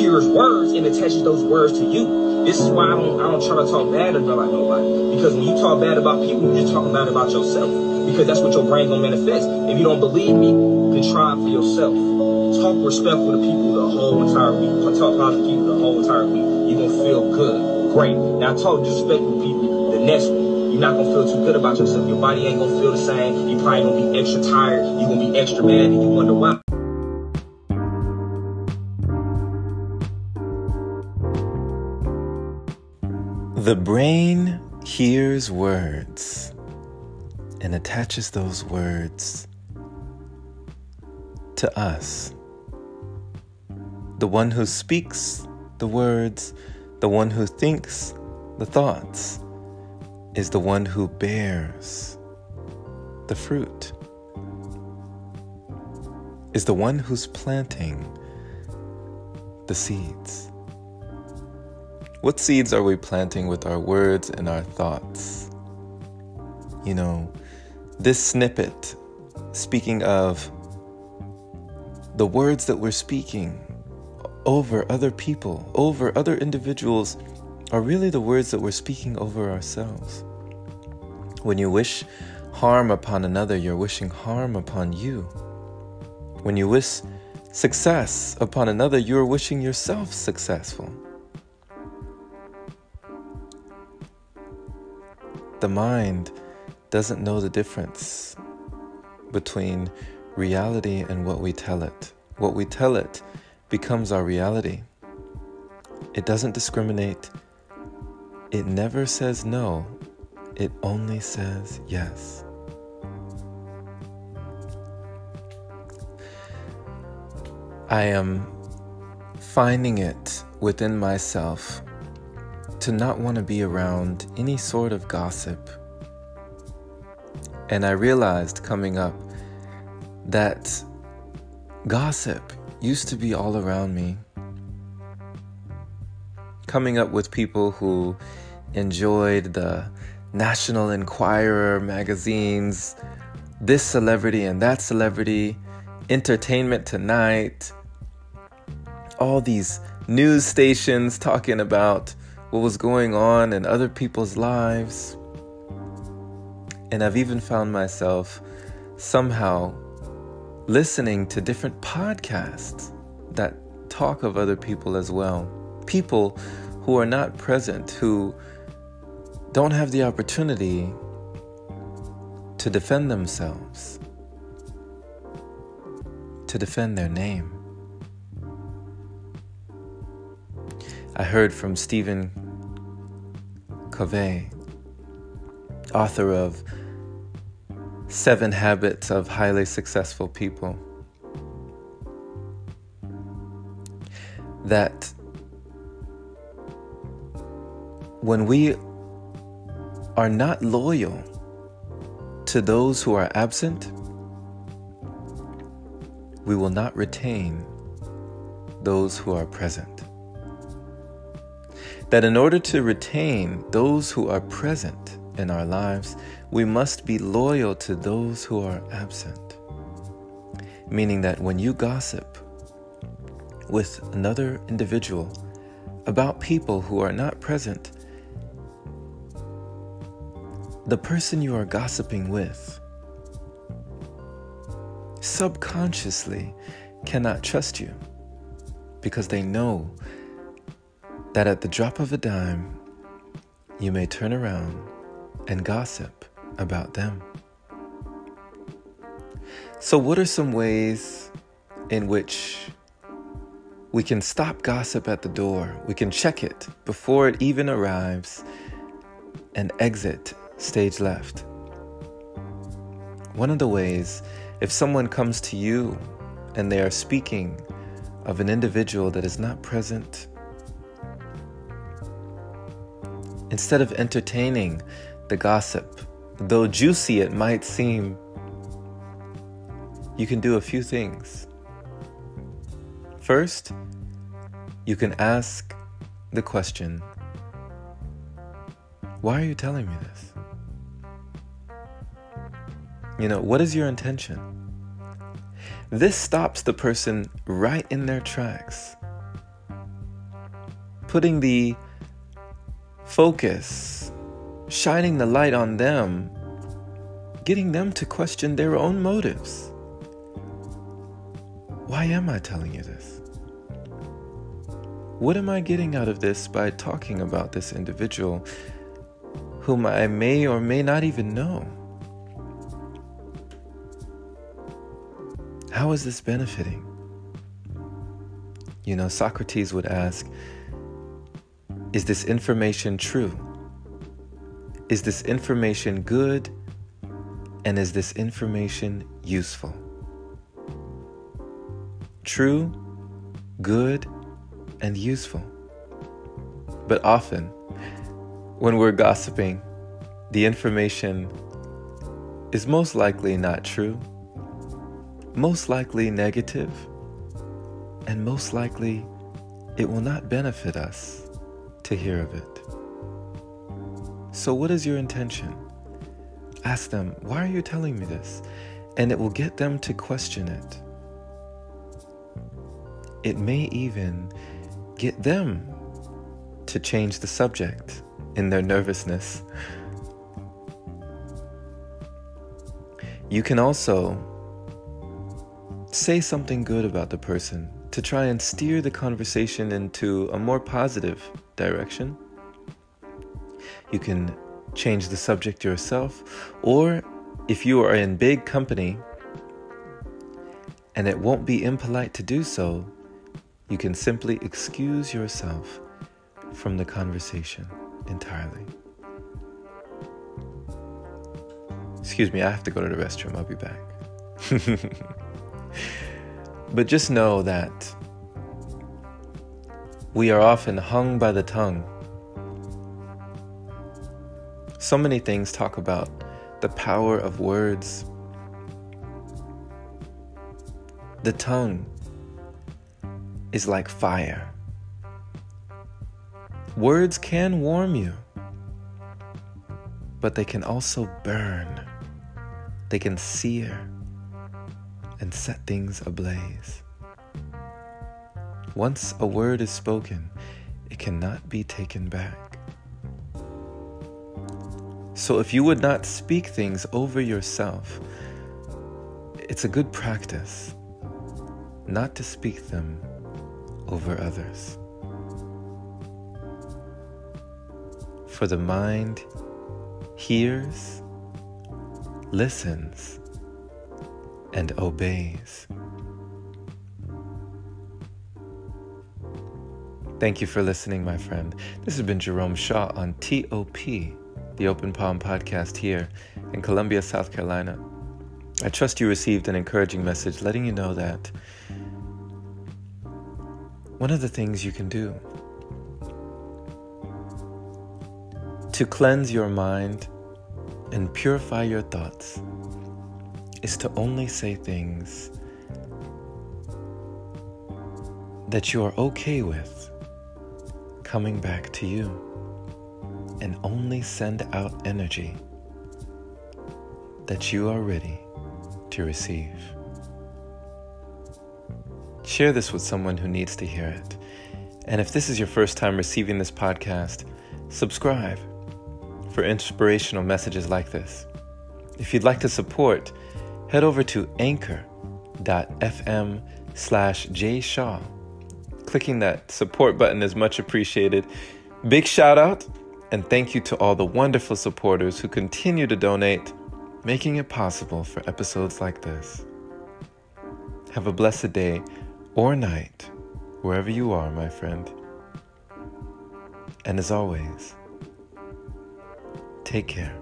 hears words and attaches those words to you. This is why I don't try to talk bad about nobody. Because when you talk bad about people, you're just talking bad about yourself. Because that's what your brain gonna manifest. If you don't believe me, then try it for yourself. Talk respectful to people the whole entire week. Talk positive to people the whole entire week. You're gonna feel good. Great. Now talk disrespectful to people the next week. You're not gonna feel too good about yourself. Your body ain't gonna feel the same. You're probably gonna be extra tired. You're gonna be extra mad, and you wonder why. The brain hears words and attaches those words to us. The one who speaks the words, the one who thinks the thoughts, is the one who bears the fruit, is the one who's planting the seeds. What seeds are we planting with our words and our thoughts? You know, this snippet, speaking of the words that we're speaking over other people, over other individuals, are really the words that we're speaking over ourselves. When you wish harm upon another, you're wishing harm upon you. When you wish success upon another, you're wishing yourself successful. The mind doesn't know the difference between reality and what we tell it. What we tell it becomes our reality. It doesn't discriminate. It never says no. It only says yes. I am finding it within myself to not want to be around any sort of gossip. And I realized coming up that gossip used to be all around me. Coming up with people who enjoyed the National Enquirer magazines, this celebrity and that celebrity, Entertainment Tonight, all these news stations talking about what was going on in other people's lives. And I've even found myself somehow listening to different podcasts that talk of other people as well. People who are not present, who don't have the opportunity to defend themselves, to defend their name. I heard from Stephen Covey, author of 7 Habits of Highly Successful People, that when we are not loyal to those who are absent, we will not retain those who are present. That in order to retain those who are present in our lives, we must be loyal to those who are absent. Meaning that when you gossip with another individual about people who are not present, the person you are gossiping with subconsciously cannot trust you, because they know that at the drop of a dime, you may turn around and gossip about them. So what are some ways in which we can stop gossip at the door? We can check it before it even arrives and exit stage left. One of the ways, if someone comes to you and they are speaking of an individual that is not present, instead of entertaining the gossip, though juicy it might seem, you can do a few things. First, you can ask the question, why are you telling me this? What is your intention? This stops the person right in their tracks. putting the focus, shining the light on them, getting them to question their own motives. Why am I telling you this? What am I getting out of this by talking about this individual whom I may or may not even know? How is this benefiting? You know, Socrates would ask, is this information true? Is this information good? And is this information useful? True, good, and useful. But often, when we're gossiping, the information is most likely not true, most likely negative, and most likely it will not benefit us to hear of it. So what is your intention? Ask them, why are you telling me this? And it will get them to question it. It may even get them to change the subject in their nervousness. You can also say something good about the person to try and steer the conversation into a more positive direction. You can change the subject yourself, or if you are in big company and it won't be impolite to do so, you can simply excuse yourself from the conversation entirely. Excuse me, I have to go to the restroom. I'll be back. But just know that we are often hung by the tongue. So many things talk about the power of words. The tongue is like fire. Words can warm you, but they can also burn. They can sear and set things ablaze. Once a word is spoken, it cannot be taken back. So if you would not speak things over yourself, it's a good practice not to speak them over others. For the mind hears, listens, and obeys. Thank you for listening, my friend. This has been Jerome Shaw on TOP, the Open Palm Podcast here in Columbia, South Carolina. I trust you received an encouraging message letting you know that one of the things you can do to cleanse your mind and purify your thoughts is to only say things that you are okay with coming back to you, and only send out energy that you are ready to receive. Share this with someone who needs to hear it. And if this is your first time receiving this podcast, subscribe for inspirational messages like this. If you'd like to support, head over to anchor.fm/jshaw. Clicking that support button is much appreciated. Big shout out and thank you to all the wonderful supporters who continue to donate, making it possible for episodes like this. Have a blessed day or night, wherever you are, my friend. And as always, take care.